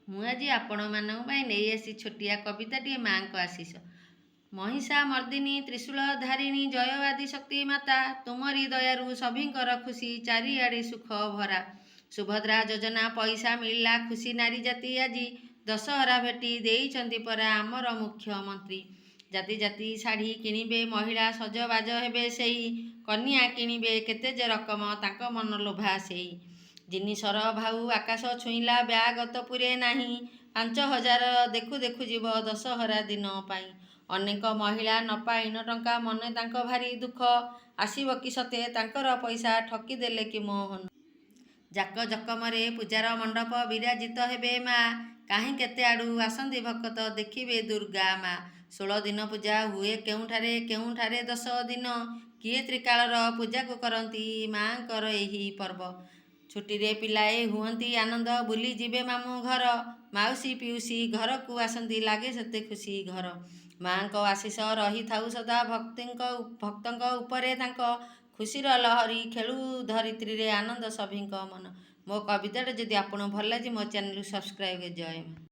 ମୁଁ ଆଜି ଆପଣମାନଙ୍କ ପାଇଁ ନେଇ ଆସି ଛୋଟିଆ କବିତାଟିଏ ମାଙ୍କ ଆଶିଷ। ମହିଷା ମର୍ଦିନୀ ତ୍ରିଶୂଳ ଧାରିଣୀ ଜୟ ଆଦି ଶକ୍ତି ମାତା, ତୁମରି ଦୟାରୁ ସଭିଙ୍କର ଖୁସି ଚାରିଆଡ଼େ ସୁଖ ଭରା। ସୁଭଦ୍ରା ଯୋଜନା ପଇସା ମିଳିଲା ଖୁସି ନାରୀ ଜାତି ଆଜି, ଦଶହରା ଭେଟି ଦେଇଛନ୍ତି ପରା ଆମର ମୁଖ୍ୟମନ୍ତ୍ରୀ। ଜାତି ଜାତି ଶାଢ଼ୀ କିଣିବେ ମହିଳା ସଜବାଜ ହେବେ ସେଇ, କନ୍ୟା କିଣିବେ କେତେ ଯେ ରକମ ତାଙ୍କ ମନ ଲୋଭା ସେଇ। ଜିନିଷର ଭାଉ ଆକାଶ ଛୁଇଁଲା ବ୍ୟାଗ ତ ପୁରେ ନାହିଁ, 5,000 ଦେଖୁ ଦେଖୁ ଯିବ ଦଶହରା ଦିନ ପାଇଁ। ଅନେକ ମହିଳା ନ ପାଇନ ଟଙ୍କା ମନେ ତାଙ୍କ ଭାରି ଦୁଃଖ, ଆସିବ କି ସତେ ତାଙ୍କର ପଇସା ଠକିଦେଲେ କି ମୋହନ। ଜାକ ଜକମରେ ପୂଜାର ମଣ୍ଡପ ବିରାଜିତ ହେବେ ମା, କାହିଁ କେତେ ଆଡ଼ୁ ଆସନ୍ତି ଭକ୍ତ ଦେଖିବେ ଦୁର୍ଗା ମା। 16 ଦିନ ପୂଜା ହୁଏ କେଉଁଠାରେ 10 ଦିନ, କିଏ ତ୍ରିକାଳର ପୂଜାକୁ କରନ୍ତି ମାଙ୍କର ଏହି ପର୍ବ। ଛୁଟିରେ ପିଲାଏ ହୁଅନ୍ତି ଆନନ୍ଦ ବୁଲି ଯିବେ ମାମୁଁ ଘର, ମାଉସୀ ପିଉସୀ ଘରକୁ ଆସନ୍ତି ଲାଗେ ସେତେ ଖୁସି ଘର। ମାଙ୍କ ଆଶିଷ ରହିଥାଉ ସଦା ଭକ୍ତଙ୍କ ଉପରେ ତାଙ୍କ, ଖୁସିର ଲହରୀ ଖେଳୁ ଧରିତ୍ରୀରେ ଆନନ୍ଦ ସଭିଙ୍କ ମନ। ମୋ କବିତାଟା ଯଦି ଆପଣଙ୍କୁ ଭଲ ଲାଗେ ମୋ ଚ୍ୟାନେଲକୁ ସବସ୍କ୍ରାଇବ୍। ଜୟ ମା।